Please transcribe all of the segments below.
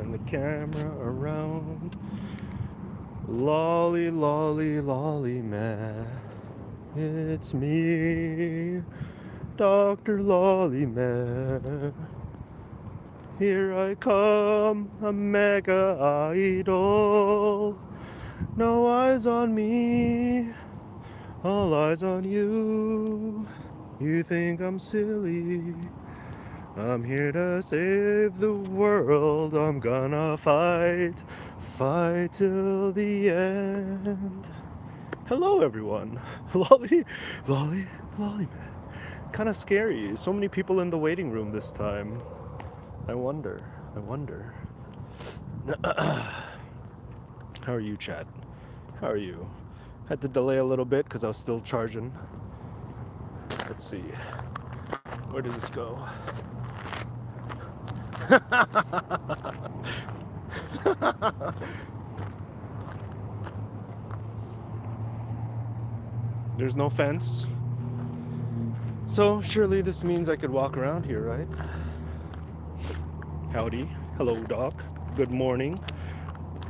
turn the camera around. Lolly, lolly, lolly man. It's me, Dr. Lolly Man. Here I come, a mega idol. No eyes on me, all eyes on you. You think I'm silly? I'm here to save the world. I'm gonna fight till the end. Hello, everyone. Lolly, lolly, lolly man. Kind of scary. So many people in the waiting room this time. I wonder. How are you, chat? How are you? Had to delay a little bit because I was still charging. Let's see. Where did this go? There's no fence. So surely this means I could walk around here, right? Howdy. Hello, Doc. Good morning.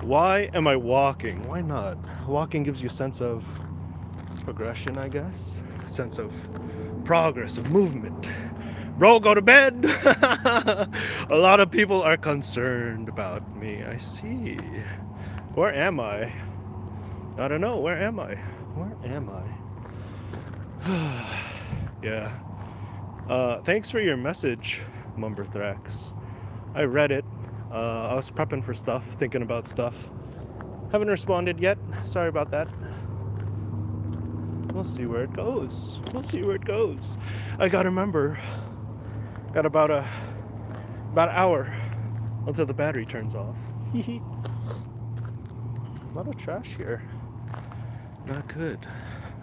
Why am I walking? Why not? Walking gives you a sense of progression, I guess. A sense of progress, of movement. Bro, go to bed! A lot of people are concerned about me. I see. Where am I? I don't know. Where am I? Yeah. Thanks for your message, Mumberthrax. I read it. I was prepping for stuff, thinking about stuff. Haven't responded yet. Sorry about that. We'll see where it goes. I gotta remember. Got about an hour until the battery turns off. A lot of trash here. Not good.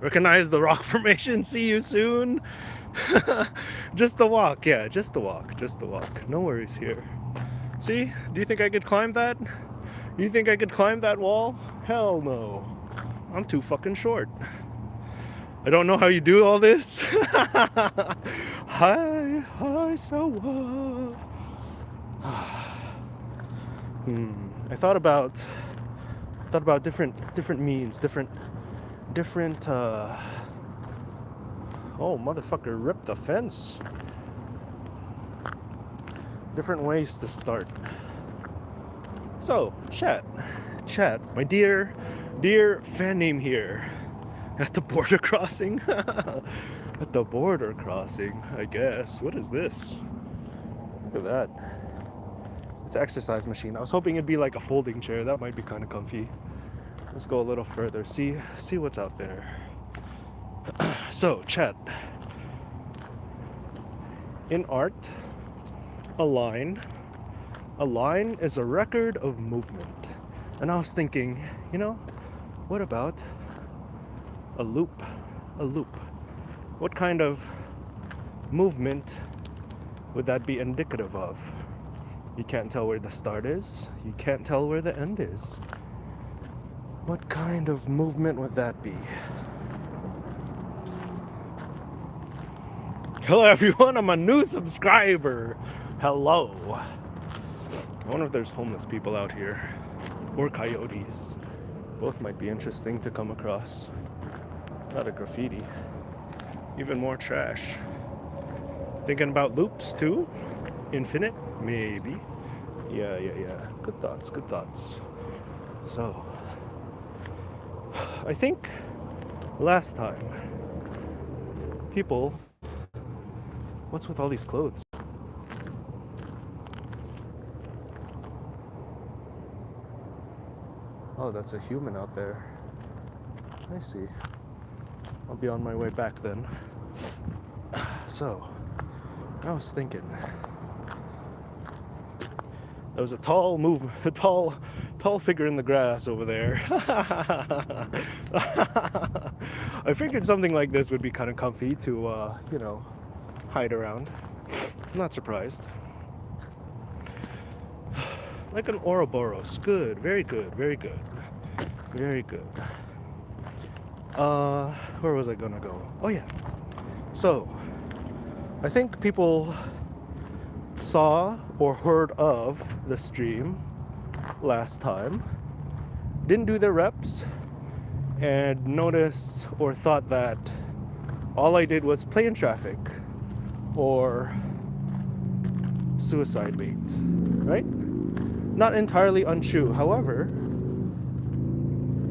Recognize the rock formation. See you soon. Just the walk. Yeah, just the walk. No worries here. See? Do you think I could climb that? You think I could climb that wall? Hell no. I'm too fucking short. I don't know how you do all this. Hi, so I thought about different means, different oh, motherfucker, rip the fence. Different ways to start. So, chat, my dear fan name here. At the border crossing? At the border crossing, I guess. What is this? Look at that. It's an exercise machine. I was hoping it'd be like a folding chair. That might be kind of comfy. Let's go a little further. See what's out there. So, chat. In art, a line is a record of movement. And I was thinking, what about a loop? What kind of movement would that be indicative of? You can't tell where the start is. You can't tell where the end is. What kind of movement would that be? Hello everyone, I'm a new subscriber. Hello. I wonder if there's homeless people out here. Or coyotes. Both might be interesting to come across. A lot of graffiti. Even more trash. Thinking about loops too? Infinite? Maybe. Yeah. Good thoughts. So, I think last time, people, what's with all these clothes? Oh, that's a human out there. I see. I'll be on my way back then. So, I was thinking, there was a tall figure in the grass over there. I figured something like this would be kind of comfy to, hide around. I'm not surprised. Like an Ouroboros. Good, very good. Where was I gonna go? Oh yeah. So, I think people saw or heard of the stream last time didn't do their reps and noticed or thought that all I did was play in traffic or suicide bait, right? Not entirely untrue. However,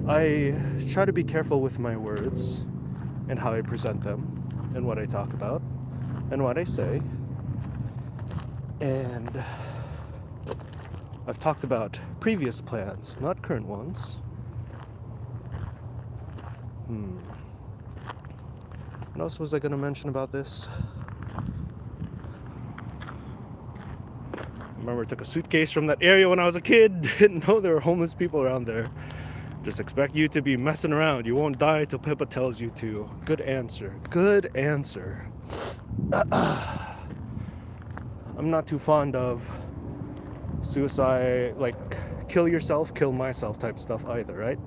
I try to be careful with my words and how I present them and what I talk about and what I say. And I've talked about previous plans, not current ones. What else was I going to mention about this? I remember I took a suitcase from that area when I was a kid. Didn't know there were homeless people around there. Just expect you to be messing around. You won't die till Pippa tells you to. Good answer. Good answer. I'm not too fond of suicide, like kill yourself, kill myself type stuff either, right?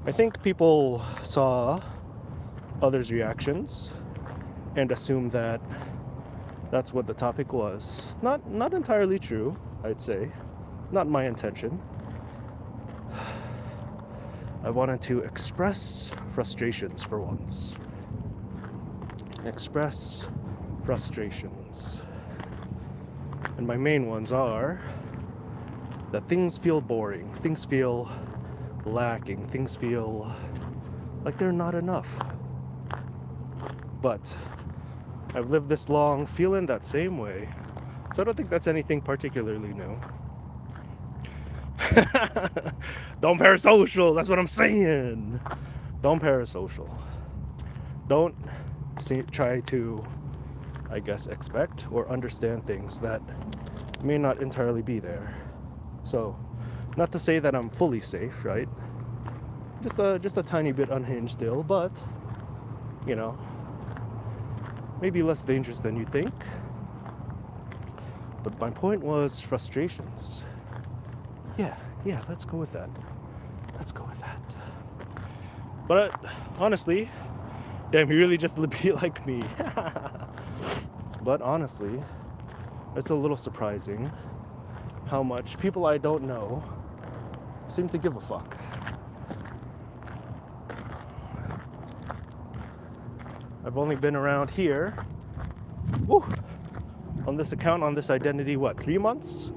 I think people saw others' reactions and assumed that that's what the topic was. Not entirely true, I'd say. Not my intention. I wanted to express frustrations for once. Express frustrations. And my main ones are that things feel boring, things feel lacking, things feel like they're not enough. But I've lived this long feeling that same way, so I don't think that's anything particularly new. Don't parasocial, that's what I'm saying. Don't parasocial. Don't try to, I guess, expect or understand things that may not entirely be there. So, not to say that I'm fully safe, right? Just a tiny bit unhinged still, but, you know, maybe less dangerous than you think. But my point was frustrations. Yeah, let's go with that. But honestly, damn, he really just be like me. But honestly, it's a little surprising how much people I don't know seem to give a fuck. I've only been around here, on this account, on this identity, 3 months?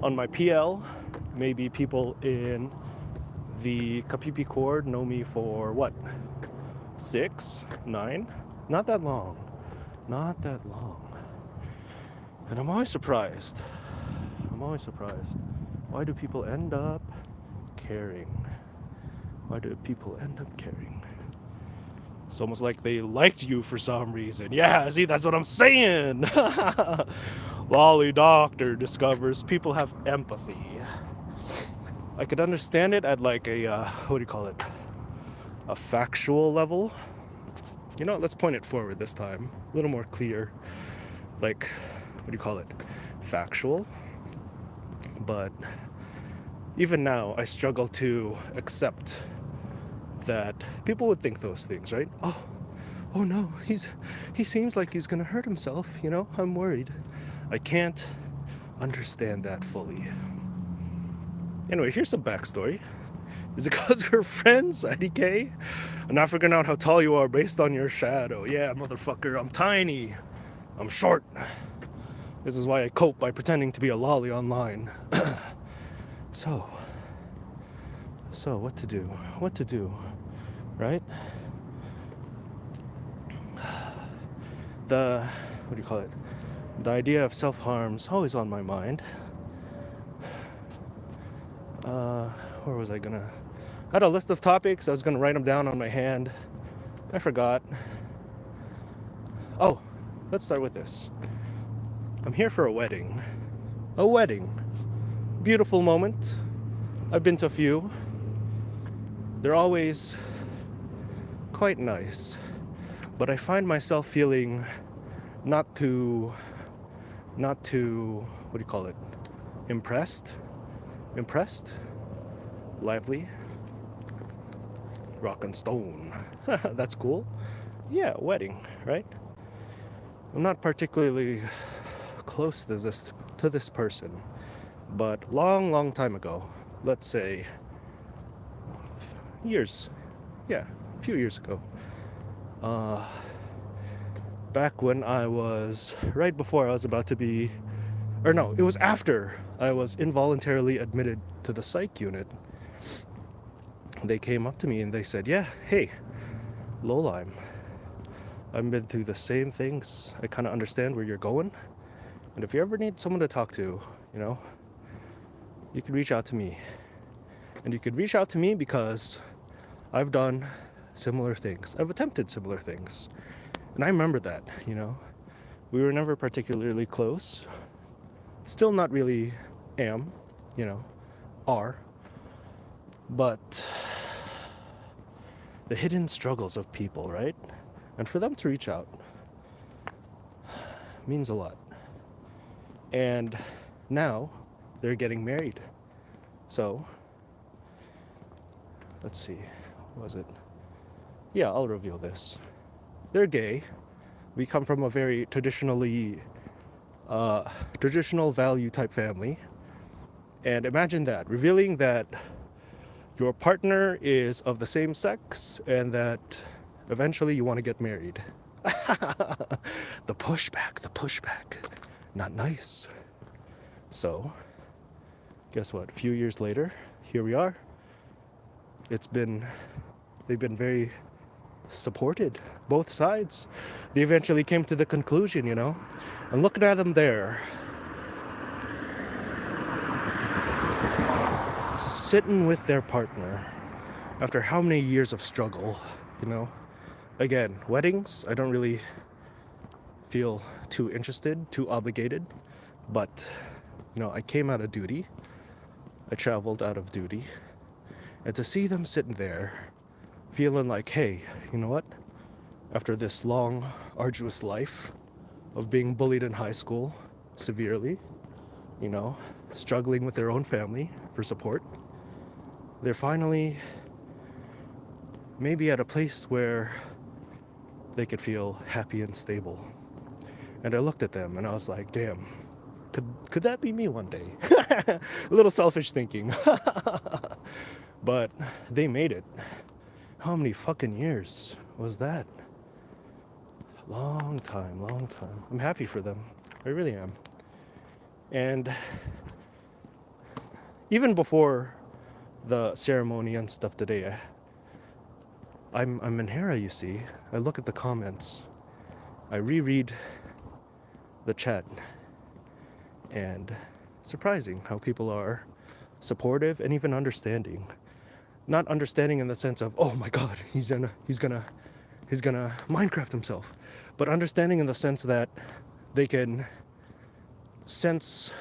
On my PL, maybe people in the Kapipi Chord know me for 6, 9? Not that long. And I'm always surprised. Why do people end up caring? It's almost like they liked you for some reason. Yeah, see, that's what I'm saying. Lolly Doctor discovers people have empathy. I could understand it at like a, a factual level. You know, let's point it forward this time. A little more clear. Like, factual. But even now, I struggle to accept that people would think those things, right? Oh no, he seems like he's gonna hurt himself, I'm worried. I can't understand that fully. Anyway, here's some backstory. Is it because we're friends, IDK? I'm not figuring out how tall you are based on your shadow. Yeah, motherfucker, I'm tiny. I'm short. This is why I cope by pretending to be a lolly online. So what to do, right? The idea of self-harm's always on my mind. Where was I I had a list of topics. I was gonna write them down on my hand. I forgot. Oh, let's start with this. I'm here for a wedding. Beautiful moment. I've been to a few. They're always quite nice. But I find myself feeling not too, impressed? Lively? Rock and stone. That's cool. Yeah, wedding, right? I'm not particularly close to this person, But long time ago, let's say years, yeah, a few years ago, back when I was, right before I was about to be, or no, it was after I was involuntarily admitted to the psych unit, they came up to me and they said, yeah, hey, Lowlime, I've been through the same things. I kind of understand where you're going. And if you ever need someone to talk to, you can reach out to me. And you could reach out to me because I've done similar things. I've attempted similar things. And I remember that, We were never particularly close. Still not really am, are. But the hidden struggles of people, right? And for them to reach out means a lot. And now they're getting married. So, let's see, what was it? Yeah, I'll reveal this. They're gay. We come from a very traditional value type family. And imagine that, revealing that your partner is of the same sex and that eventually you want to get married. The pushback. Not nice. So, guess what? A few years later, here we are. They've been very supported, both sides. They eventually came to the conclusion, And looking at them there, sitting with their partner after how many years of struggle, Again, weddings, I don't really feel too interested, too obligated, but, I came out of duty. I traveled out of duty. And to see them sitting there, feeling like, hey, you know what? After this long, arduous life of being bullied in high school severely, struggling with their own family for support, they're finally maybe at a place where they could feel happy and stable. And I looked at them and I was like, damn, could that be me one day? A little selfish thinking. But they made it. How many fucking years was that? Long time. I'm happy for them. I really am. And even before the ceremony and stuff today, I'm in Hera, you see. I look at the comments. I reread the chat. And surprising how people are supportive and even understanding. Not understanding in the sense of, oh my god, he's gonna Minecraft himself. But understanding in the sense that they can sense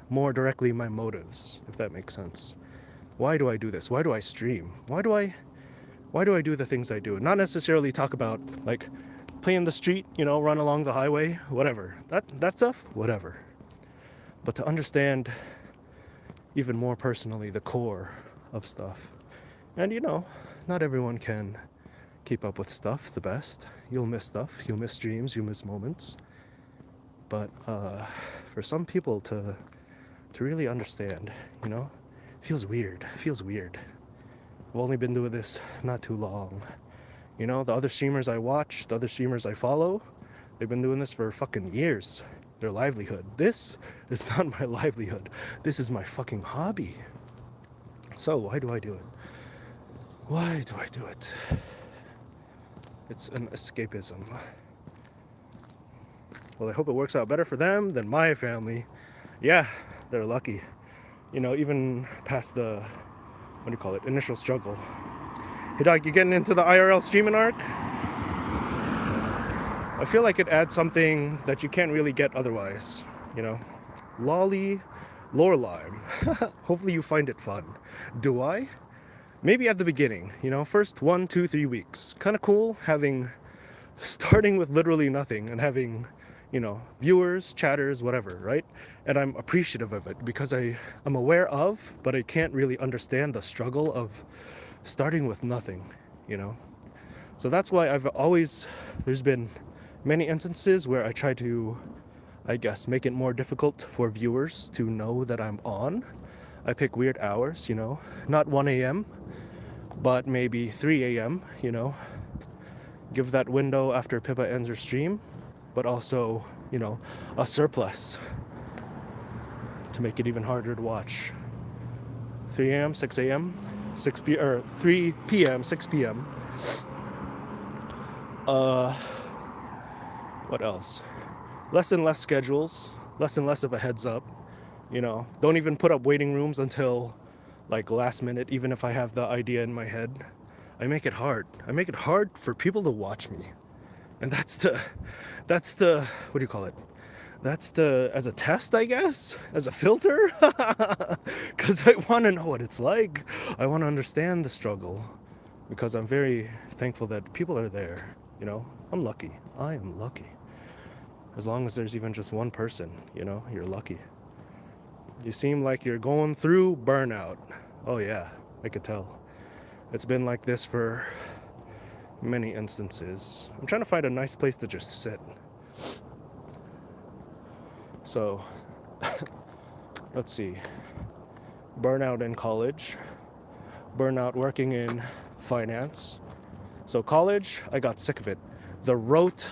more directly my motives, if that makes sense. Why do I do this? Why do I stream? Why do I do the things I do? Not necessarily talk about like play in the street, run along the highway, whatever. That stuff, whatever. But to understand even more personally the core of stuff. And not everyone can keep up with stuff the best. You'll miss stuff, you'll miss dreams, you'll miss moments. But for some people to really understand, feels weird. I've only been doing this not too long. The other streamers I watch, the other streamers I follow, they've been doing this for fucking years. Their livelihood. This is not my livelihood. This is my fucking hobby. So why do I do it? Why do I do it? It's an escapism. Well, I hope it works out better for them than my family. Yeah, they're lucky. Even past the, initial struggle. Hey dog, you getting into the IRL streaming arc? I feel like it adds something that you can't really get otherwise, Lolly, Lorelime. Hopefully you find it fun. Do I? Maybe at the beginning, first 1, 2, 3 weeks. Kind of cool starting with literally nothing and having, viewers, chatters, whatever, right? And I'm appreciative of it because I'm aware of, but I can't really understand the struggle of starting with nothing, So that's why there's been many instances where I try to I guess, make it more difficult for viewers to know that I'm on. I pick weird hours, not 1 a.m., but maybe 3 a.m., Give that window after Pippa ends her stream, but also, a surplus to make it even harder to watch. 3 a.m., 6 a.m., 3 p.m., 6 p.m. What else? Less and less schedules, less and less of a heads up. Don't even put up waiting rooms until like last minute, even if I have the idea in my head. I make it hard. I make it hard for people to watch me. And that's the, what do you call it? That's as a test, I guess, as a filter, because I want to know what it's like. I want to understand the struggle, because I'm very thankful that people are there. I'm lucky. I am lucky. As long as there's even just one person, you're lucky. You seem like you're going through burnout. Oh yeah, I could tell. It's been like this for many instances. I'm trying to find a nice place to just sit. So, let's see. Burnout in college. Burnout working in finance. So college, I got sick of it. The rote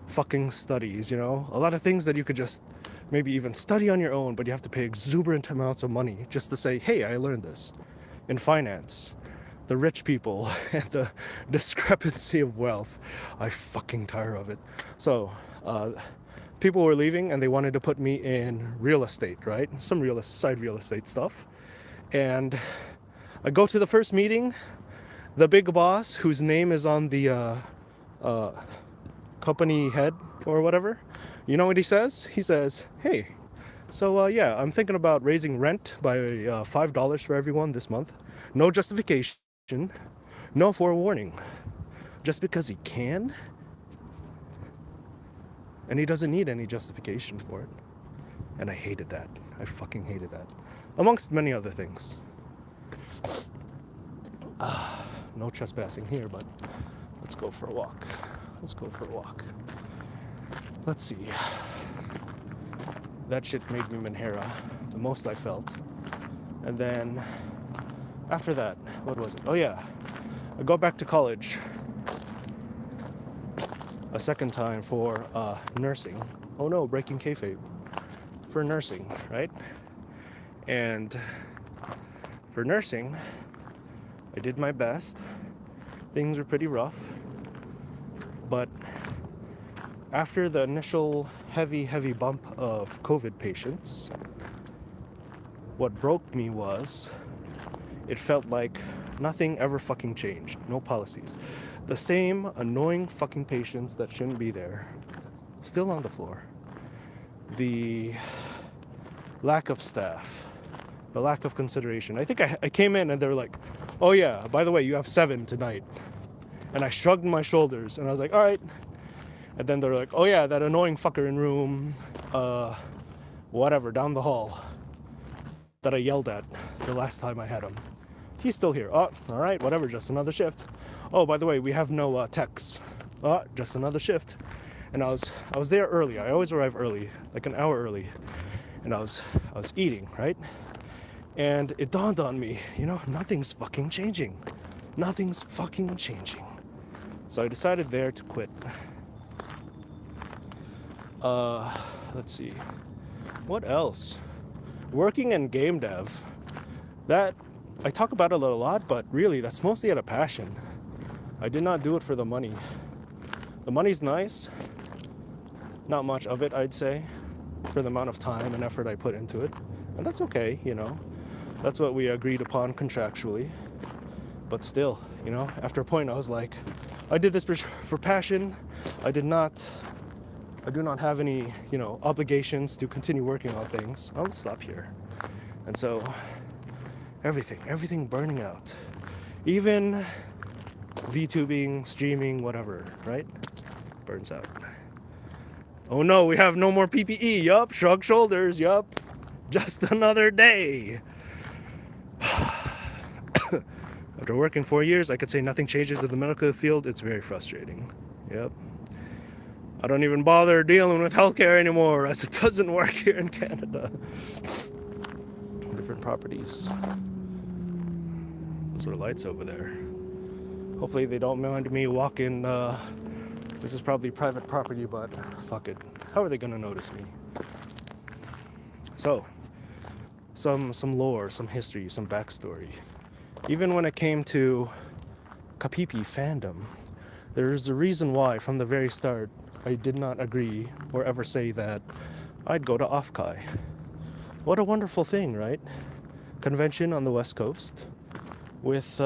fucking studies, a lot of things that you could just maybe even study on your own, but you have to pay exuberant amounts of money just to say, hey, I learned this. In finance, the rich people and the discrepancy of wealth, I fucking tire of it. So, people were leaving and they wanted to put me in real estate, right? Some side real estate stuff. And I go to the first meeting. The big boss, whose name is on the company head or whatever, you know what he says? He says, hey, so yeah, I'm thinking about raising rent by $5 for everyone this month. No justification, no forewarning. Just because he can. And he doesn't need any justification for it. And I hated that. I fucking hated that. Amongst many other things. No trespassing here, but let's go for a walk. Let's see. That shit made me Manhera, the most I felt. And then, after that, what was it? Oh yeah, I go back to college a second time for nursing. Oh no, breaking kayfabe. For nursing, right? And for nursing, I did my best. Things were pretty rough. But after the initial heavy bump of COVID patients, what broke me was it felt like nothing ever fucking changed. No policies. The same annoying fucking patients that shouldn't be there, still on the floor. The lack of staff, the lack of consideration. I think I came in and they were like, oh yeah, by the way, you have 7 tonight. And I shrugged my shoulders and I was like, all right. And then they're like, oh yeah, that annoying fucker in room, whatever, down the hall that I yelled at the last time I had him. He's still here. Oh, all right, whatever, just another shift. Oh, by the way, we have no techs. Oh, just another shift. And I was there early. I always arrive early, like an hour early. And I was eating, right? And it dawned on me, nothing's fucking changing. Nothing's fucking changing. So I decided there to quit. Let's see. What else? Working in game dev. That, I talk about it a lot, but really, that's mostly out of passion. I did not do it for the money. The money's nice. Not much of it, I'd say, for the amount of time and effort I put into it. And that's okay, That's what we agreed upon contractually. But still, after a point I was like, I did this for passion. I do not have any, obligations to continue working on things. I'll stop here. And so, everything burning out. Even VTubing, streaming, whatever, right? Burns out. Oh no, we have no more PPE. Yup, shrug shoulders. Yup, just another day. After working 4 years, I could say nothing changes in the medical field. It's very frustrating. Yep. I don't even bother dealing with healthcare anymore, as it doesn't work here in Canada. Different properties. Those are lights over there. Hopefully they don't mind me walking. This is probably private property, but fuck it. How are they gonna notice me? So, some lore, some history, some backstory. Even when it came to Kapipi fandom, there's a reason why from the very start I did not agree or ever say that I'd go to Offkai. What a wonderful thing, right? Convention on the West Coast with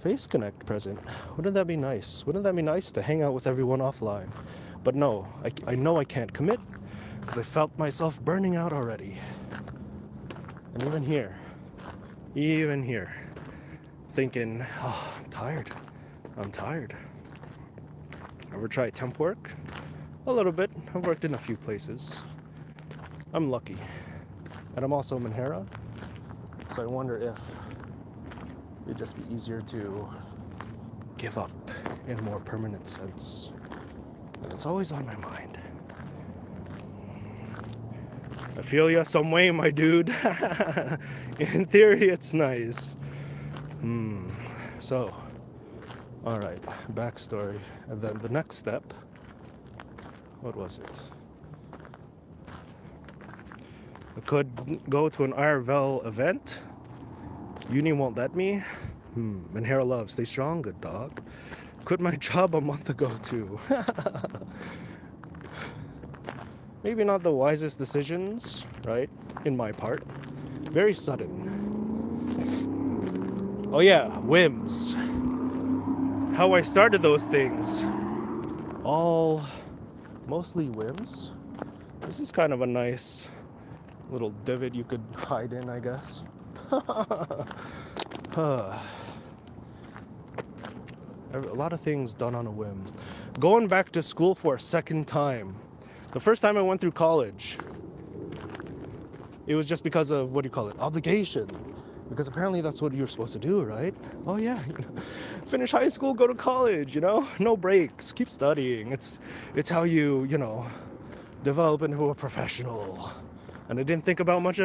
Face Connect present. Wouldn't that be nice? Wouldn't that be nice to hang out with everyone offline? But no, I know I can't commit because I felt myself burning out already. And even here, thinking, oh, I'm tired. Ever try temp work? A little bit. I've worked in a few places. I'm lucky. And I'm also Manhera, so I wonder if it'd just be easier to give up in a more permanent sense. And it's always on my mind. I feel ya some way, my dude. In theory, it's nice. So, alright, backstory. And then the next step, what was it? I could go to an IRL event. Uni won't let me. Manhera love, stay strong, good dog. Quit my job a month ago too. Maybe not the wisest decisions, right? In my part. Very sudden. Oh yeah, whims. How I started those things. All mostly whims. This is kind of a nice little divot you could hide in, I guess. A lot of things done on a whim. Going back to school for a second time. The first time I went through college, it was just because of, obligation. Because apparently that's what you're supposed to do, right? Oh yeah, finish high school, go to college, no breaks, keep studying. It's how you develop into a professional. And I didn't think much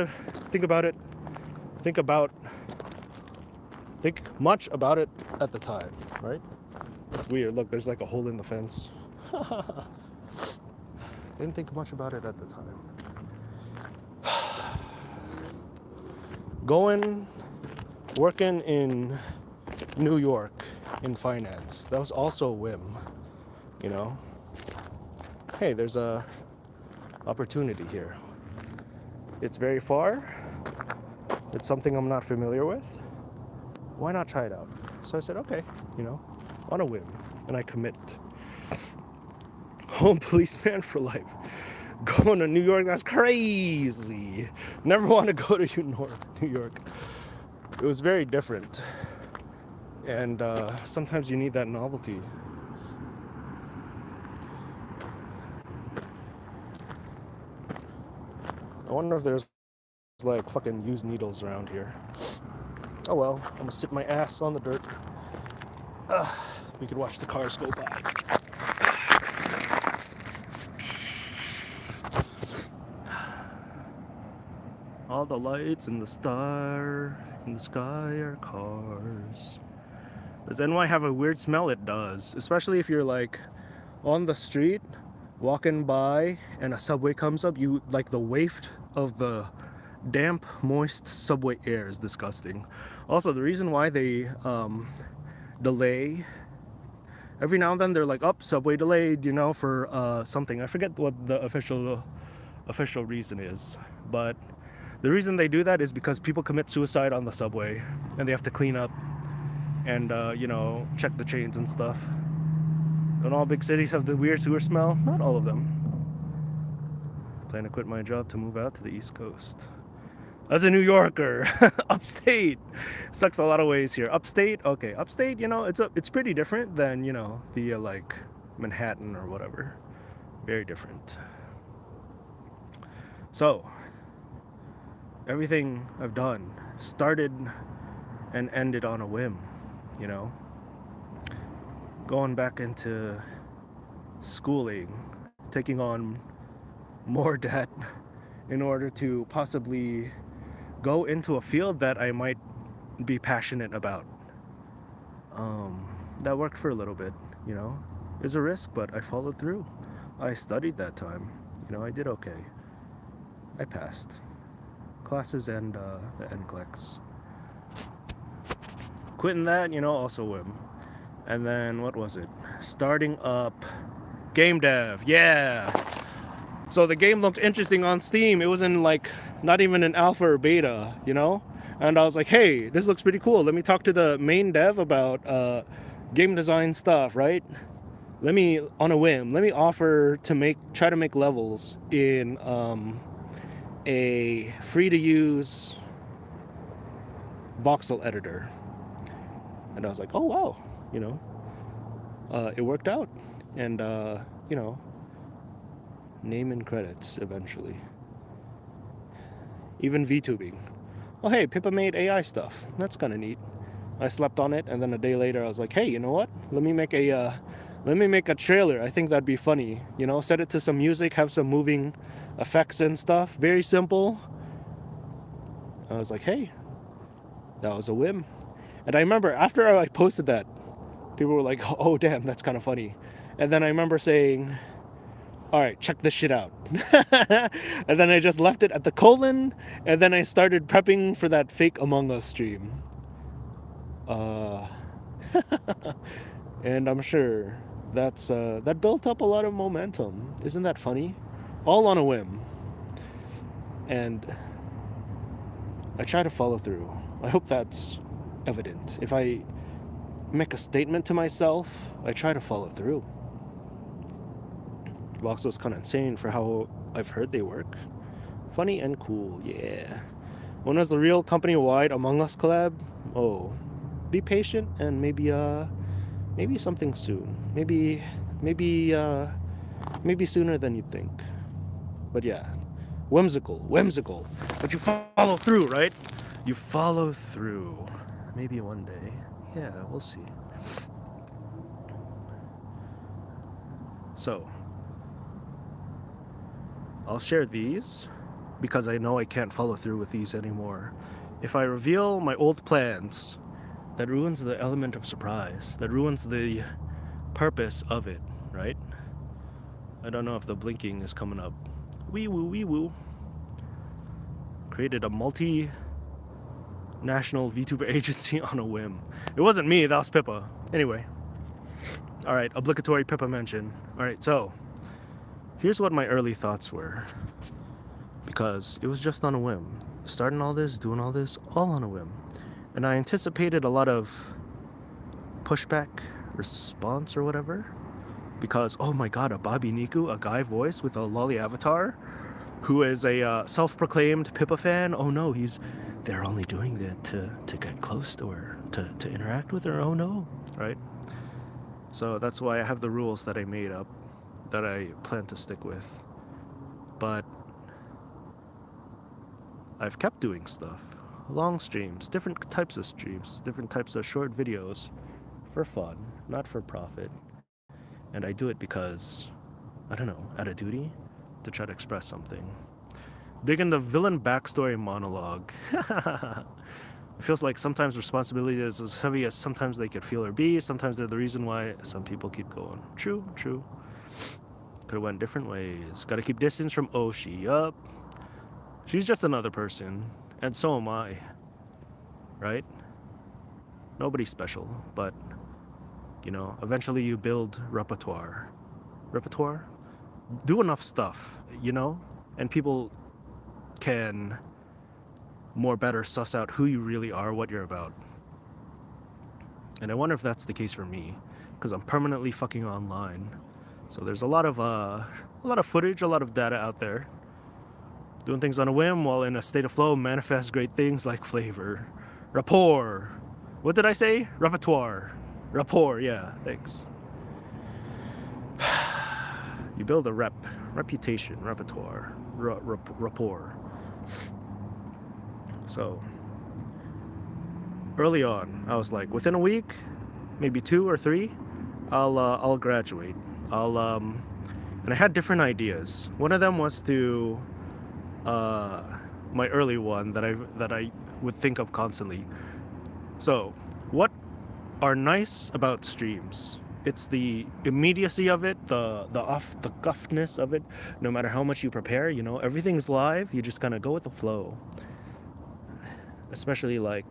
about it at the time, right? It's weird. Look, there's like a hole in the fence. Didn't think much about it at the time. Working in New York in finance. That was also a whim, Hey, there's a opportunity here. It's very far. It's something I'm not familiar with. Why not try it out? So I said, okay, on a whim, and I commit. Home policeman for life. Going to New York, that's crazy. Never want to go to New York. It was very different. And sometimes you need that novelty. I wonder if there's like fucking used needles around here. Oh well, I'm gonna sit my ass on the dirt. We could watch the cars go by. All the lights in the sky are cars. Does NY have a weird smell? It does. Especially if you're like on the street, walking by, and a subway comes up, you like the waft of the damp, moist subway air is disgusting. Also, the reason why they delay every now and then, they're like, subway delayed, for something. I forget what the official reason is, but the reason they do that is because people commit suicide on the subway and they have to clean up and check the chains and stuff. Don't all big cities have the weird sewer smell? Not all of them. Plan to quit my job to move out to the East Coast. As a New Yorker, upstate sucks a lot of ways here. Upstate, it's pretty different than the like Manhattan or whatever. Very different. So everything I've done started and ended on a whim. Going back into schooling, taking on more debt in order to possibly go into a field that I might be passionate about. That worked for a little bit, you know. It was a risk, but I followed through. I studied that time. You know, I did okay. I passed classes and the NCLEX. Quitting that, you know, also whim. And then what was it? Starting up game dev. Yeah. So the game looked interesting on Steam. It was in like not even an alpha or beta, you know? And I was like, hey, this looks pretty cool. Let me talk to the main dev about game design stuff, right? Let me, on a whim, let me offer to try to make levels in a free to use voxel editor. And I was like, oh wow, you know, it worked out. And, you know, name and credits eventually. Even VTubing. Oh hey, Pippa made AI stuff. That's kind of neat. I slept on it, and then a day later I was like, hey, you know what? Let me make a trailer. I think that'd be funny. You know, set it to some music, have some moving effects and stuff. Very simple. I was like, hey, that was a whim. And I remember after I posted that, people were like, oh damn, that's kind of funny. And then I remember saying, all right, check this shit out. And then I just left it at the colon, and then I started prepping for that fake Among Us stream. And I'm sure that built up a lot of momentum. Isn't that funny? All on a whim. And I try to follow through. I hope that's evident. If I make a statement to myself, I try to follow through. Voxel's kind of insane for how I've heard they work. Funny and cool, yeah. When was the real company-wide Among Us collab? Oh, be patient and maybe something soon. Maybe sooner than you think. But yeah, whimsical. But you follow through, right? You follow through. Maybe one day. Yeah, we'll see. So, I'll share these because I know I can't follow through with these anymore. If I reveal my old plans, that ruins the element of surprise. That ruins the purpose of it, right? I don't know if the blinking is coming up. Wee woo. Created a multi-national VTuber agency on a whim. It wasn't me, that was Pippa. Anyway. Alright, obligatory Pippa mention. Alright, so here's what my early thoughts were. Because it was just on a whim. Starting all this, doing all this, all on a whim. And I anticipated a lot of pushback, response, or whatever. Because, oh my god, a Bobby Niku, a guy voice with a lolly avatar, who is a self-proclaimed Pippa fan. Oh no, they're only doing that to get close to her, to interact with her. Oh no, right? So that's why I have the rules that I made up, that I plan to stick with. But I've kept doing stuff. Long streams, different types of streams, different types of short videos, for fun, not for profit. And I do it because, I don't know, out of duty, to try to express something. Big in the villain backstory monologue. It feels like sometimes responsibility is as heavy as sometimes they could feel or be. Sometimes they're the reason why some people keep going. True. Could've went different ways. Gotta keep distance from Oshi. Yup. She's just another person. And so am I. Right? Nobody's special. But, you know, eventually you build repertoire. Repertoire? Do enough stuff, you know? And people can more better suss out who you really are, what you're about. And I wonder if that's the case for me, because I'm permanently fucking online. So there's a lot of footage, a lot of data out there. Doing things on a whim while in a state of flow manifests great things like flavor. Rapport. What did I say? Repertoire. Rapport, yeah, thanks. You build a reputation, repertoire, rapport. So, early on, I was like, within a week, maybe 2 or 3, I'll graduate. And I had different ideas. One of them was to my early one that I would think of constantly. So, what are nice about streams? It's the immediacy of it, the off the cuffness of it. No matter how much you prepare, everything's live. You just kind of go with the flow. Especially like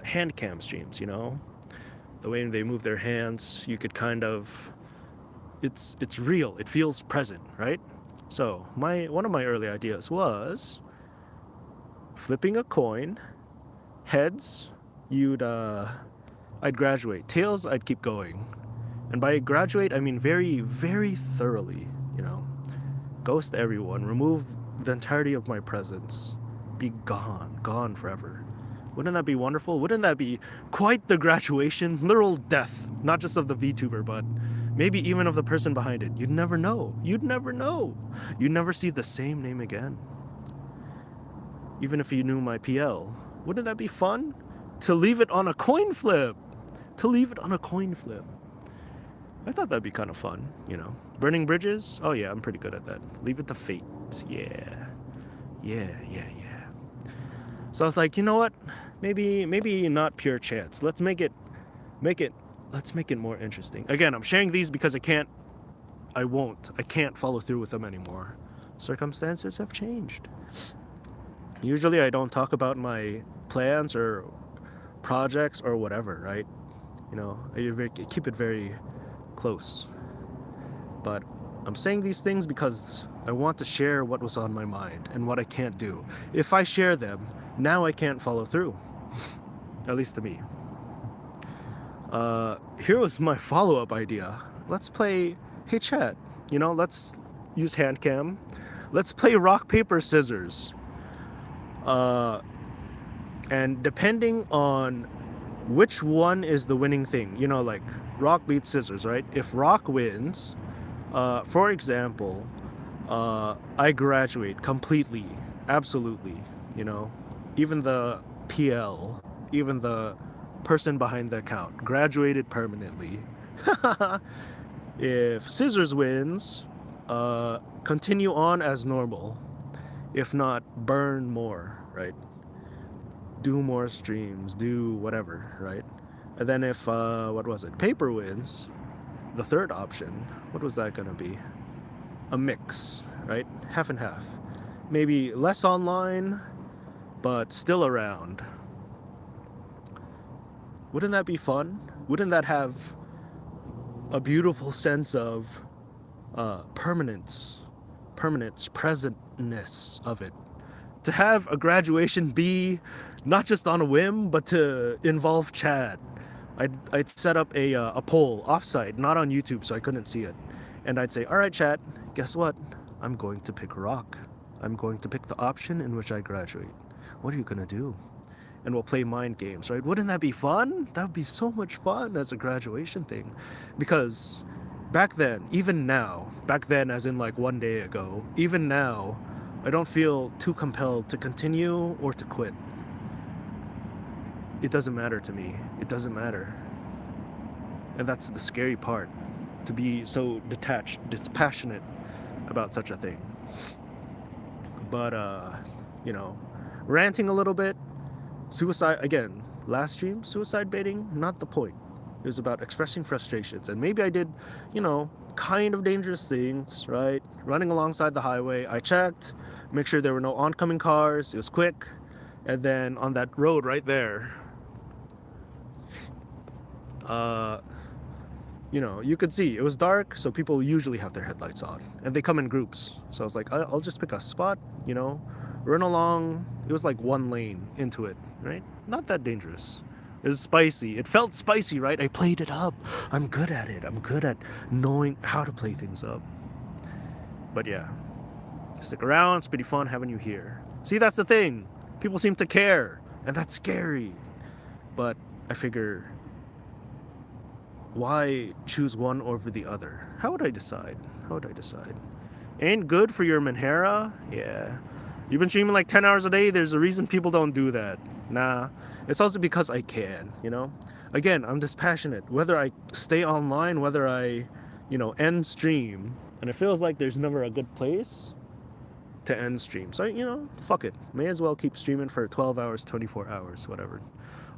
hand cam streams, the way they move their hands. You could kind of, it's real. It feels present, right? So one of my early ideas was flipping a coin. Heads, I'd graduate. Tails, I'd keep going. And by graduate, I mean very, very thoroughly, Ghost everyone. Remove the entirety of my presence. Be gone forever. Wouldn't that be wonderful? Wouldn't that be quite the graduation? Literal death, not just of the VTuber, but maybe even of the person behind it. You'd never know. You'd never know. You'd never see the same name again. Even if you knew my PL. Wouldn't that be fun? To leave it on a coin flip. I thought that'd be kind of fun, Burning bridges? Oh yeah, I'm pretty good at that. Leave it to fate. Yeah. So I was like, you know what? Maybe not pure chance. Let's make it more interesting. Again, I'm sharing these because I can't follow through with them anymore. Circumstances have changed. Usually I don't talk about my plans or projects or whatever, right? I keep it very close. But I'm saying these things because I want to share what was on my mind and what I can't do. If I share them, now I can't follow through. At least to me. Here was my follow-up idea. Let's play, hey chat, let's use hand cam. Let's play rock, paper, scissors. And depending on which one is the winning thing, like rock beats scissors, right? If rock wins, for example, I graduate completely, absolutely, even the PL, even the person behind the account graduated permanently. If scissors wins, continue on as normal. If not, burn more, right? Do more streams, do whatever, right? And then if, paper wins, the third option, what was that gonna be? A mix, right? Half and half. Maybe less online, but still around. Wouldn't that be fun? Wouldn't that have a beautiful sense of permanence, presentness of it? To have a graduation be not just on a whim, but to involve chat. I'd set up a poll offsite, not on YouTube, so I couldn't see it. And I'd say, all right, chat, guess what? I'm going to pick rock. I'm going to pick the option in which I graduate. What are you gonna do? And we'll play mind games, right? Wouldn't that be fun? That would be so much fun as a graduation thing. Because back then, even now, back then as in like one day ago, even now, I don't feel too compelled to continue or to quit. It doesn't matter to me. It doesn't matter. And that's the scary part, to be so detached, dispassionate about such a thing. But, ranting a little bit, suicide, again, last stream, suicide baiting, not the point. It was about expressing frustrations. And maybe I did, kind of dangerous things, right? Running alongside the highway, I checked, make sure there were no oncoming cars, it was quick. And then on that road right there, you could see it was dark, so people usually have their headlights on, and they come in groups. So I was like, I'll just pick a spot, run along. It was like one lane into it, right? Not that dangerous. It was spicy. It felt spicy, right? I played it up. I'm good at it. I'm good at knowing how to play things up. But yeah, stick around. It's pretty fun having you here. See, that's the thing. People seem to care, and that's scary. But I figure, why choose one over the other? How would I decide? Ain't good for your Manhera? Yeah. You've been streaming like 10 hours a day. There's a reason people don't do that. Nah. It's also because I can, Again, I'm dispassionate. Whether I stay online, whether I, end stream, and it feels like there's never a good place to end stream. So, fuck it. May as well keep streaming for 12 hours, 24 hours, whatever.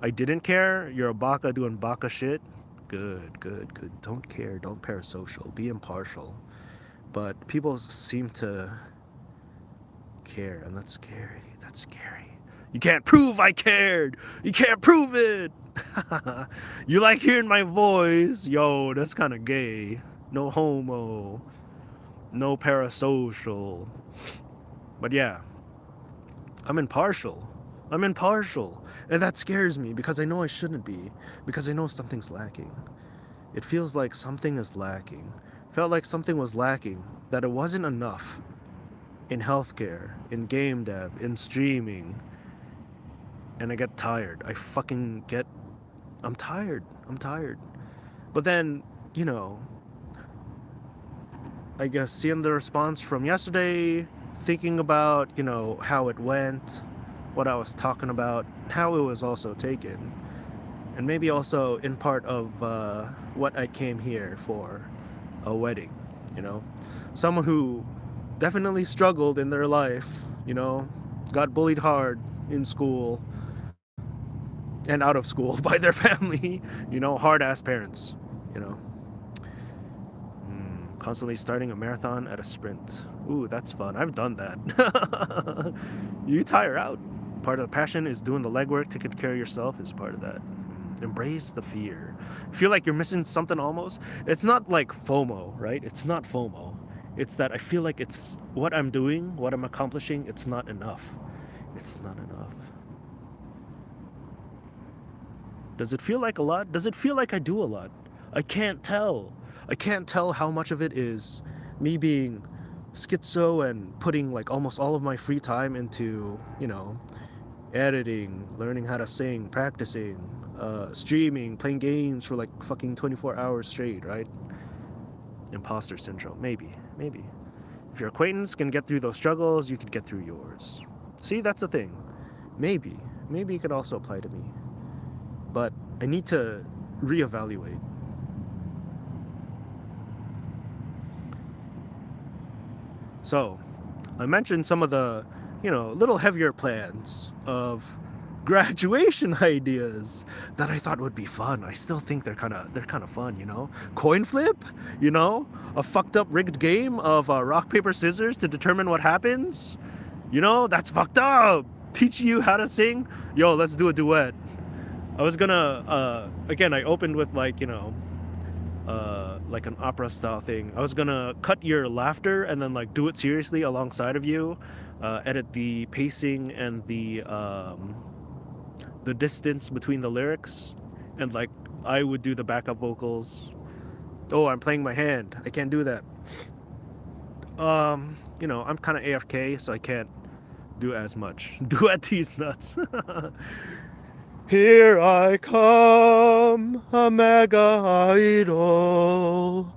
I didn't care. You're a baka doing baka shit. Good, good, good. Don't care. Don't parasocial. Be impartial. But people seem to care, and that's scary. That's scary. You can't prove I cared. You can't prove it. You like hearing my voice. Yo, that's kind of gay. No homo. No parasocial. But yeah, I'm impartial. And that scares me because I know I shouldn't be. Because I know something's lacking. It feels like something is lacking. Felt like something was lacking. That it wasn't enough. In healthcare, in game dev, in streaming. And I get tired. I'm tired. But then, I guess seeing the response from yesterday, thinking about, how it went, what I was talking about, how it was also taken, and maybe also in part of what I came here for, a wedding, someone who definitely struggled in their life, got bullied hard in school and out of school by their family, hard-ass parents, Constantly starting a marathon at a sprint. Ooh, that's fun. I've done that. You tire out. Part of the passion is doing the legwork. Taking care of yourself is part of that. Embrace the fear. Feel like you're missing something almost. It's not like FOMO, right? It's not FOMO. It's that I feel like it's what I'm doing, what I'm accomplishing, it's not enough. It's not enough. Does it feel like a lot? Does it feel like I do a lot? I can't tell. I can't tell how much of it is me being schizo and putting like almost all of my free time into, editing, learning how to sing, practicing, streaming, playing games for like fucking 24 hours straight, right? Imposter syndrome, maybe. If your acquaintance can get through those struggles, you could get through yours. See, that's the thing. Maybe it could also apply to me. But I need to reevaluate. So, I mentioned some of the, little heavier plans of graduation ideas that I thought would be fun. I still think they're kind of fun, Coin flip, a fucked up rigged game of rock, paper, scissors to determine what happens. That's fucked up. Teaching you how to sing. Yo, let's do a duet. I was gonna, again, I opened with like an opera style thing. I was gonna cut your laughter and then like do it seriously alongside of you, edit the pacing and the distance between the lyrics, and like I would do the backup vocals. Oh, I'm playing my hand. I can't do that. I'm kind of AFK, so I can't do as much. Duet these nuts. Here I come, a mega idol.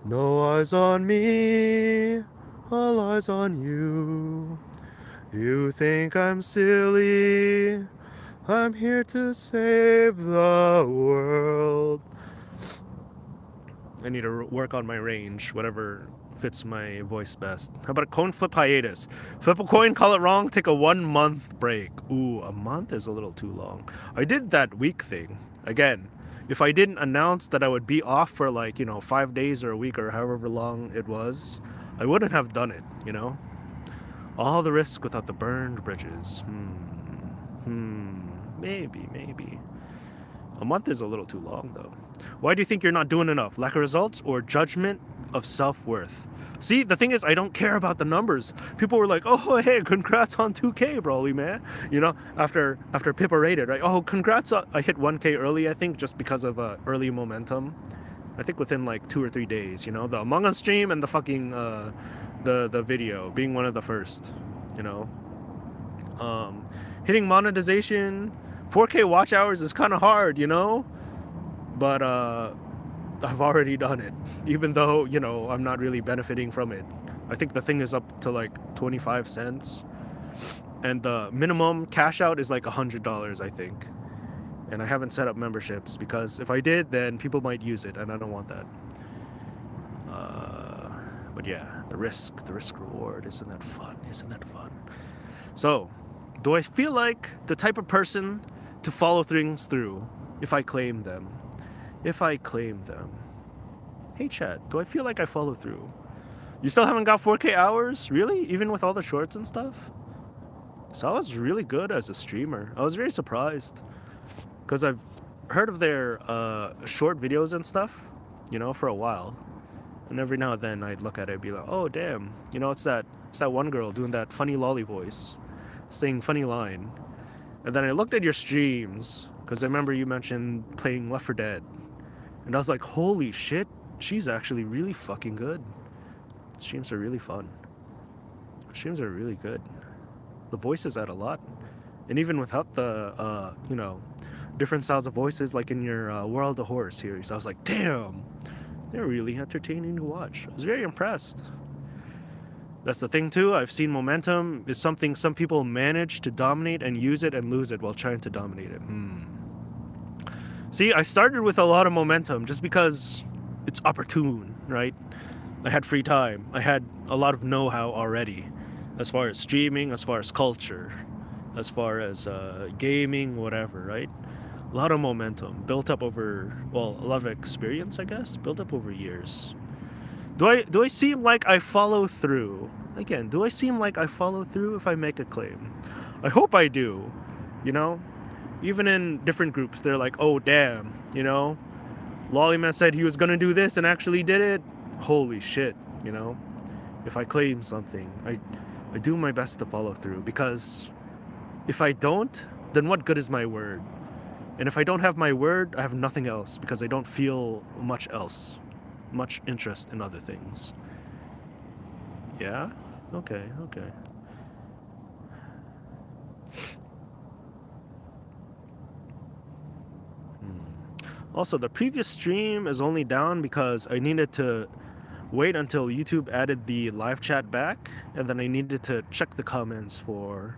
No eyes on me, all eyes on you. You think I'm silly, I'm here to save the world. I need to work on my range, whatever fits my voice best. How about a coin flip hiatus? Flip a coin, call it wrong, take a 1 month break. Ooh, a month is a little too long. I did that week thing. Again, if I didn't announce that I would be off for 5 days or a week or however long it was, I wouldn't have done it, All the risk without the burned bridges. Maybe. A month is a little too long, though. Why do you think you're not doing enough? Lack of results or judgment of self-worth? See, the thing is, I don't care about the numbers. People were like, oh, hey, congrats on 2K, Broly, man. After Pippa rated, right? Oh, congrats. I hit 1K early, I think, just because of early momentum. I think within 2 or 3 days, the Among Us stream and the fucking, the video being one of the first, hitting monetization, 4K watch hours is kind of hard, but I've already done it, even though, I'm not really benefiting from it. I think the thing is up to 25 cents, and the minimum cash out is $100, I think. And I haven't set up memberships because if I did, then people might use it, and I don't want that. But yeah, the risk reward, isn't that fun? So, do I feel like the type of person to follow things through if I claim them? Hey chat, do I feel like I follow through? You still haven't got 4K hours? Really? Even with all the shorts and stuff? So I was really good as a streamer. I was very surprised. Because I've heard of their short videos and stuff, for a while. And every now and then I'd look at it and be like, oh damn, it's that one girl doing that funny lolly voice, saying funny line. And then I looked at your streams, because I remember you mentioned playing Left 4 Dead. And I was like, holy shit, she's actually really fucking good. Streams are really fun. Streams are really good. The voices add a lot. And even without the, different styles of voices, like in your World of Horror series, I was like, damn, they're really entertaining to watch. I was very impressed. That's the thing too, I've seen momentum is something some people manage to dominate and use it and lose it while trying to dominate it. See, I started with a lot of momentum just because it's opportune, right? I had free time. I had a lot of know-how already, as far as streaming, as far as culture, as far as gaming, whatever, right? A lot of momentum built up over, a lot of experience, I guess, built up over years. Do I seem like I follow through? Again, do I seem like I follow through if I make a claim? I hope I do, Even in different groups, they're like, oh damn, Lollyman said he was gonna do this and actually did it. Holy shit, If I claim something, I do my best to follow through, because if I don't, then what good is my word? And if I don't have my word, I have nothing else, because I don't feel much interest in other things. Yeah? Okay. Also, the previous stream is only down because I needed to wait until YouTube added the live chat back, and then I needed to check the comments for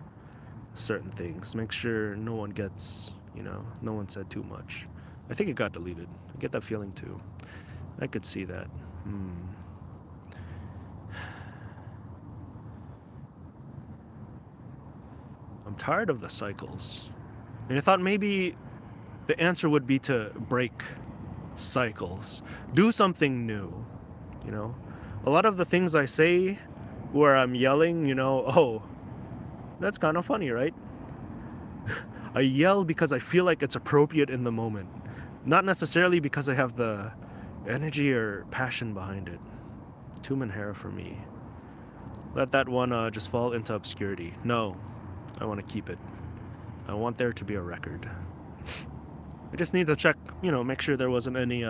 certain things, make sure no one gets, no one said too much. I think it got deleted. I get that feeling too. I could see that. I'm tired of the cycles. And I thought maybe the answer would be to break cycles. Do something new, A lot of the things I say where I'm yelling, oh, that's kind of funny, right? I yell because I feel like it's appropriate in the moment. Not necessarily because I have the energy or passion behind it. Tumenhera for me. Let that one just fall into obscurity. No, I want to keep it. I want there to be a record. I just need to check, make sure there wasn't any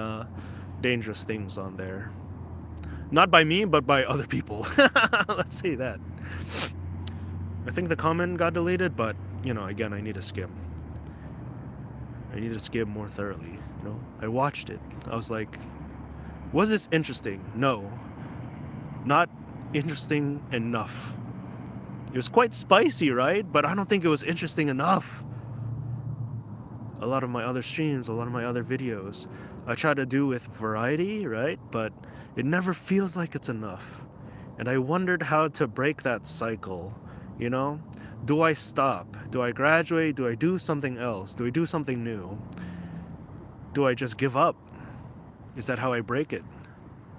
dangerous things on there. Not by me, but by other people. Let's say that. I think the comment got deleted, but, again, I need to skim. I need to skim more thoroughly, I watched it. I was like, was this interesting? No. Not interesting enough. It was quite spicy, right? But I don't think it was interesting enough. A lot of my other streams, a lot of my other videos, I try to do with variety, right? But it never feels like it's enough. And I wondered how to break that cycle, Do I stop? Do I graduate? Do I do something else? Do I do something new? Do I just give up? Is that how I break it?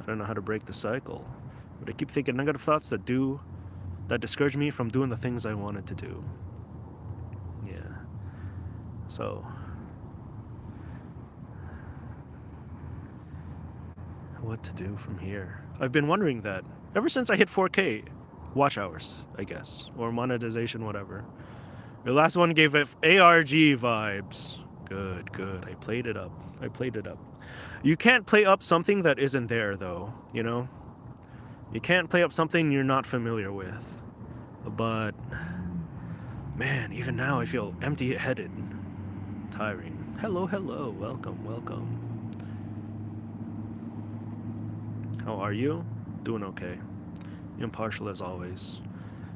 I don't know how to break the cycle. But I keep thinking negative thoughts that discourage me from doing the things I wanted to do. Yeah. So, what to do from here? I've been wondering that ever since I hit 4K watch hours, I guess, or monetization, whatever. The last one gave it ARG vibes. Good. I played it up. You can't play up something that isn't there, though, You can't play up something you're not familiar with. But, man, even now I feel empty-headed. Tiring. Hello. Welcome. How are you? Doing okay. Impartial as always.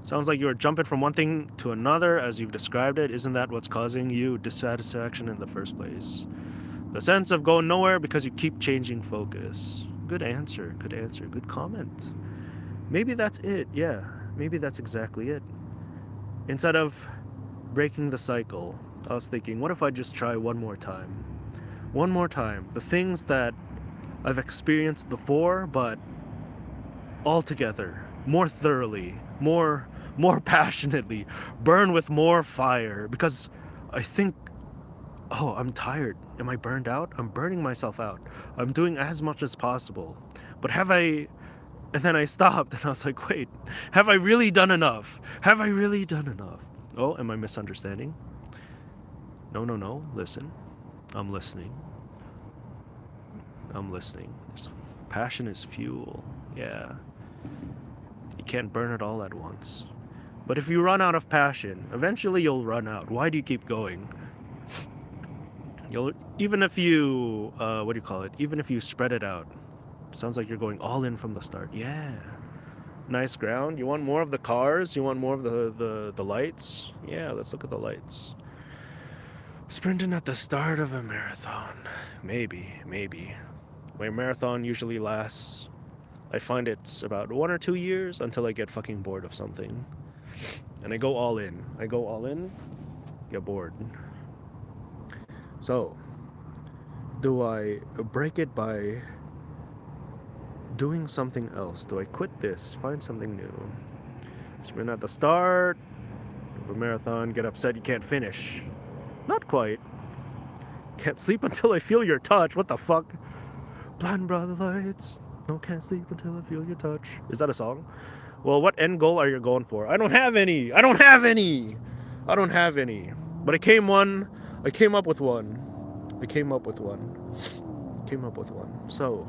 Sounds like you are jumping from one thing to another as you've described it. Isn't that what's causing you dissatisfaction in the first place? The sense of going nowhere because you keep changing focus. Good answer, good comment. Maybe that's it, yeah. Maybe that's exactly it. Instead of breaking the cycle, I was thinking, what if I just try one more time? One more time. The things that I've experienced before, but all together, more thoroughly, more passionately, burn with more fire. Because I think, oh, I'm tired. Am I burned out? I'm burning myself out. I'm doing as much as possible. But have I... And then I stopped and I was like, wait, have I really done enough? Have I really done enough? Oh, am I misunderstanding? No, listen. I'm listening. This passion is fuel. Yeah. You can't burn it all at once. But if you run out of passion, eventually you'll run out. Why do you keep going? Even if you, even if you spread it out. Sounds like you're going all in from the start. Yeah. Nice ground. You want more of the cars? You want more of the lights? Yeah, let's look at the lights. Sprinting at the start of a marathon. Maybe. My marathon usually lasts, I find it's about 1 or 2 years until I get fucking bored of something. And I go all in. Get bored. So, do I break it by doing something else? Do I quit this? Find something new? Sprint at the start of a marathon, get upset you can't finish. Not quite. Can't sleep until I feel your touch. What the fuck? Blind brother lights. No, can't sleep until I feel your touch. Is that a song? Well, what end goal are you going for? I don't have any. But I came up with one. So,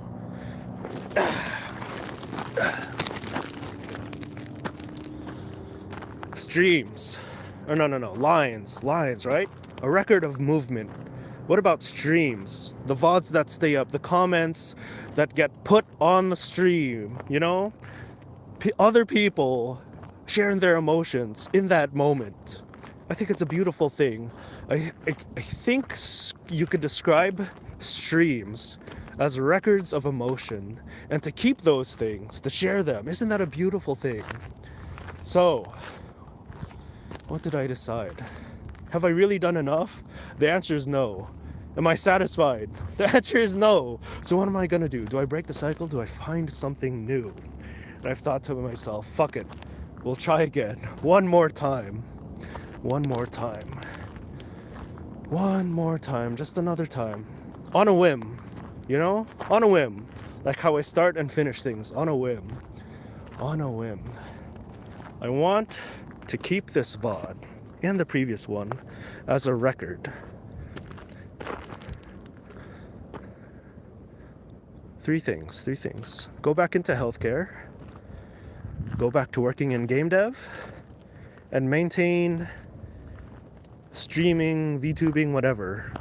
streams. Oh, no. Lines, right? A record of movement. What about streams? The VODs that stay up, the comments that get put on the stream, you know? Other people sharing their emotions in that moment. I think it's a beautiful thing. I think you could describe streams as records of emotion, and to keep those things, to share them, isn't that a beautiful thing? So, what did I decide? Have I really done enough? The answer is no. Am I satisfied? The answer is no. So what am I gonna do? Do I break the cycle? Do I find something new? And I've thought to myself, fuck it. We'll try again. One more time. Just another time. On a whim. You know? On a whim. Like how I start and finish things. On a whim. I want to keep this VOD and the previous one as a record. Three things. Go back into healthcare, go back to working in game dev, and maintain streaming, VTubing, whatever,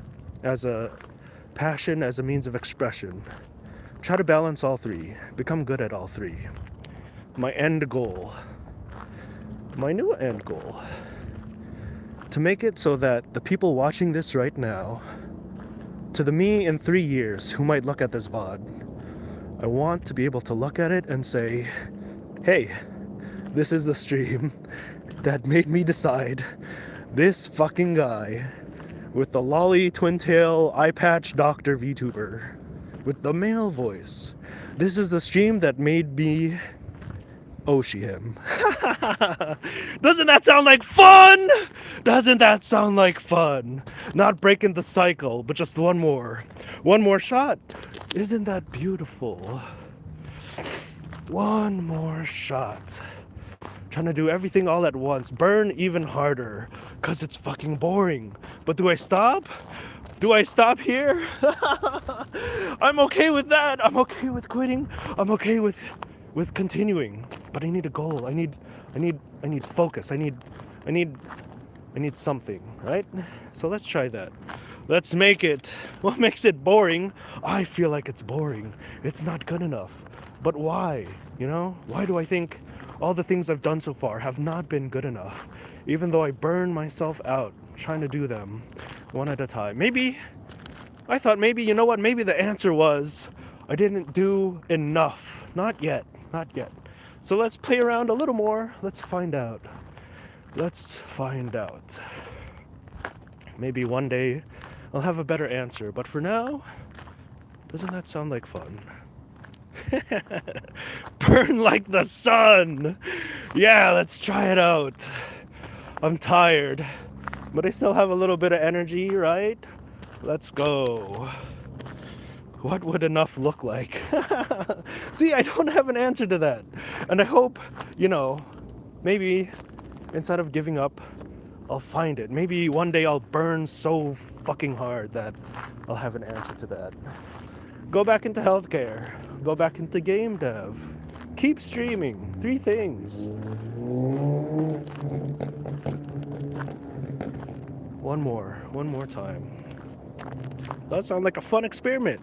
as a passion, as a means of expression. Try to balance all three, become good at all three. My new end goal, to make it so that the people watching this right now, to the me in 3 years who might look at this VOD, I want to be able to look at it and say, hey, this is the stream that made me decide this fucking guy with the lolly twin tail eye patch doctor VTuber with the male voice. This is the stream that made me Oshi him. Doesn't that sound like fun? Not breaking the cycle, but just one more shot. Isn't that beautiful? One more shot. Trying to do everything all at once. Burn even harder. Cause it's fucking boring. But do I stop? Here? I'm okay with that. I'm okay with quitting. I'm okay with continuing. But I need a goal. I need focus. I need something, right? So let's try that. Let's make it. What makes it boring? I feel like it's boring. It's not good enough. But why? You know? Why do I think all the things I've done so far have not been good enough? Even though I burn myself out trying to do them one at a time. Maybe, you know what? Maybe the answer was I didn't do enough. Not yet. Not yet. So let's play around a little more. Let's find out. Let's find out. Maybe one day I'll have a better answer. But for now, doesn't that sound like fun? Burn like the sun! Yeah, let's try it out. I'm tired, but I still have a little bit of energy, right? Let's go. What would enough look like? See, I don't have an answer to that. And I hope, maybe instead of giving up, I'll find it. Maybe one day I'll burn so fucking hard that I'll have an answer to that. Go back into healthcare. Go back into game dev. Keep streaming. 3 things. One more time. That sounds like a fun experiment.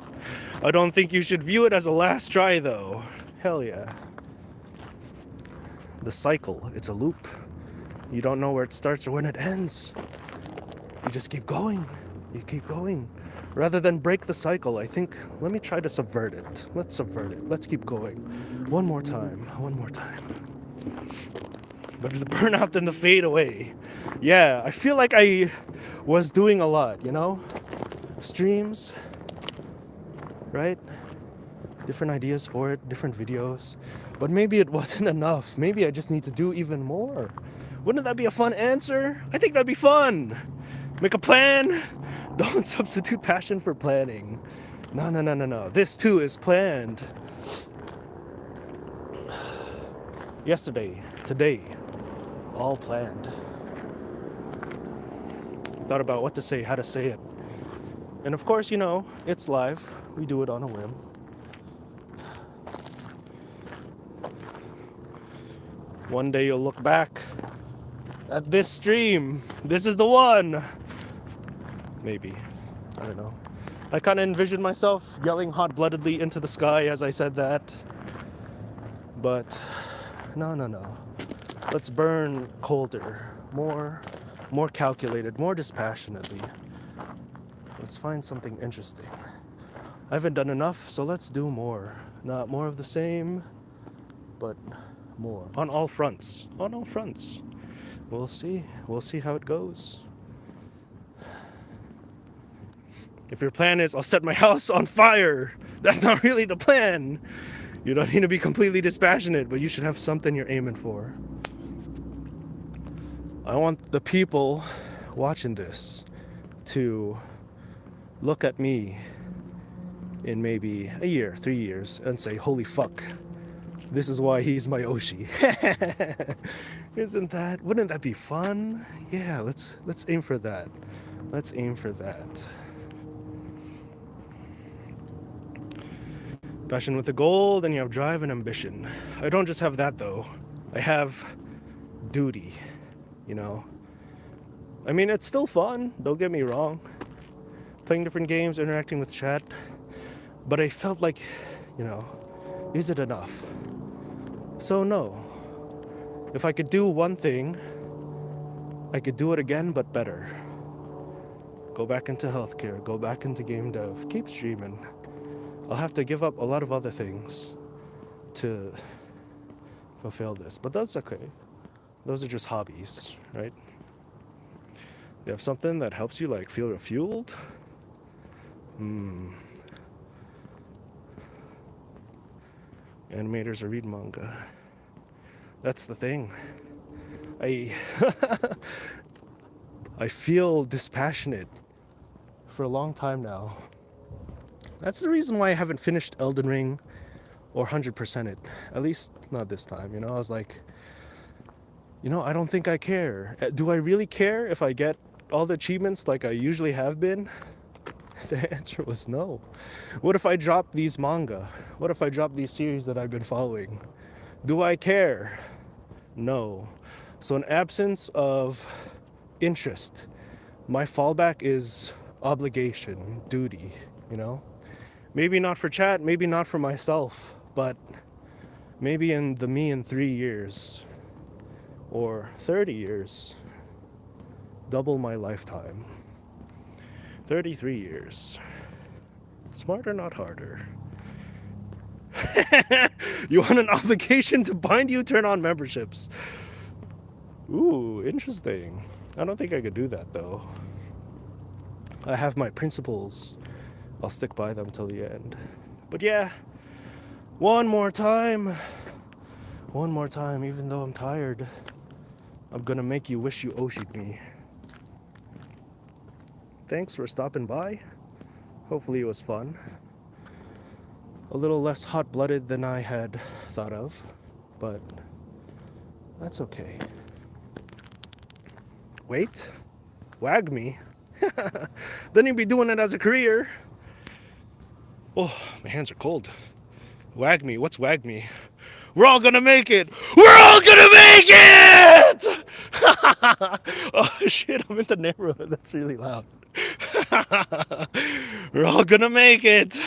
I don't think you should view it as a last try though. Hell yeah. The cycle, it's a loop. You don't know where it starts or when it ends. You just keep going. You keep going. Rather than break the cycle, I think, let me try to subvert it. Let's subvert it. Let's keep going. One more time. Better the burnout than the fade away. Yeah, I feel like I was doing a lot, Streams, right? Different ideas for it, different videos. But maybe it wasn't enough. Maybe I just need to do even more. Wouldn't that be a fun answer? I think that'd be fun. Make a plan. Don't substitute passion for planning. No. This too is planned. Yesterday, today, all planned. I thought about what to say, how to say it. And of course, it's live. We do it on a whim. One day you'll look back at this stream. This is the one. Maybe. I don't know. I kind of envisioned myself yelling hot-bloodedly into the sky as I said that. But no. Let's burn colder, more calculated, more dispassionately. Let's find something interesting. I haven't done enough, so let's do more. Not more of the same, but more. On all fronts. We'll see how it goes. If your plan is, I'll set my house on fire, that's not really the plan. You don't need to be completely dispassionate, but you should have something you're aiming for. I want the people watching this to look at me in maybe a year, 3 years, and say, holy fuck, this is why he's my Oshi. Wouldn't that be fun? Yeah, let's aim for that. Passion with a goal, then you have drive and ambition. I don't just have that though. I have duty, I mean, it's still fun, don't get me wrong. Playing different games, interacting with chat. But I felt like, is it enough? So no. If I could do one thing, I could do it again, but better. Go back into healthcare, go back into game dev, keep streaming. I'll have to give up a lot of other things to fulfill this, but that's okay. Those are just hobbies, right? You have something that helps you feel refueled. Animators or read manga. That's the thing. I feel dispassionate for a long time now. That's the reason why I haven't finished Elden Ring or 100% it. At least not this time, I was like, I don't think I care. Do I really care if I get all the achievements like I usually have been? The answer was no. What if I drop these manga? What if I drop these series that I've been following? Do I care? No. So in absence of interest, my fallback is obligation, duty, Maybe not for chat, maybe not for myself, but maybe in 3 years or 30 years, double my lifetime. 33 years. Smarter, not harder. You want an obligation to bind you? Turn on memberships. Ooh, interesting. I don't think I could do that though. I have my principles. I'll stick by them till the end. But yeah, one more time, even though I'm tired, I'm gonna make you wish you Oshi'd me. Thanks for stopping by. Hopefully it was fun. A little less hot-blooded than I had thought of, but that's okay. Wait, wag me? Then you'd be doing it as a career. Oh, my hands are cold. Wag me, what's wag me? We're all gonna make it! We're all gonna make it! Oh shit, I'm in the neighborhood. That's really loud. We're all gonna make it.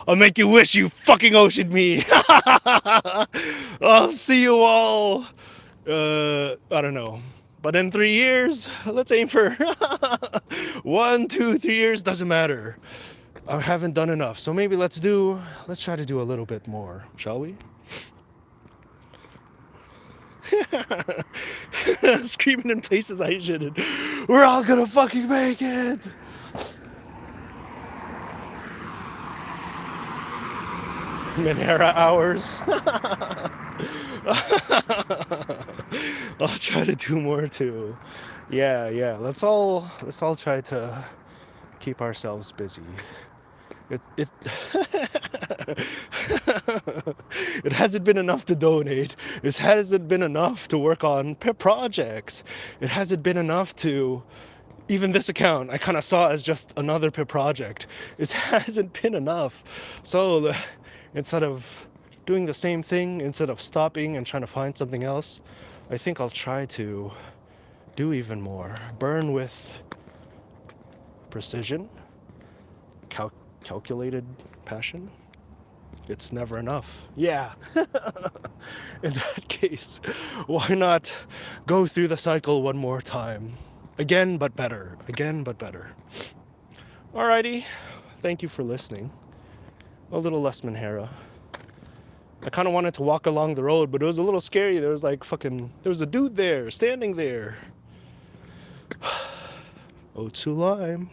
I'll make you wish you fucking oceaned me. I'll see you all. I don't know. But in 3 years, let's aim for 1, 2, 3 years, doesn't matter. I haven't done enough, so maybe let's try to do a little bit more, shall we? Screaming in places I shouldn't. We're all gonna fucking make it! Minera hours. I'll try to do more too. Yeah. Let's all try to keep ourselves busy. It it hasn't been enough to donate. It hasn't been enough to work on pet projects. It hasn't been enough to even this account I kind of saw as just another pet project. It hasn't been enough. So instead of doing the same thing, instead of stopping and trying to find something else, I think I'll try to do even more. Burn with precision, calculated passion. It's never enough. Yeah. In that case, why not go through the cycle one more time? Again, but better. Again, but better. Alrighty. Thank you for listening. A little less Manhera. I kind of wanted to walk along the road, but it was a little scary. There was there was a dude there, standing there. Otsu Lime.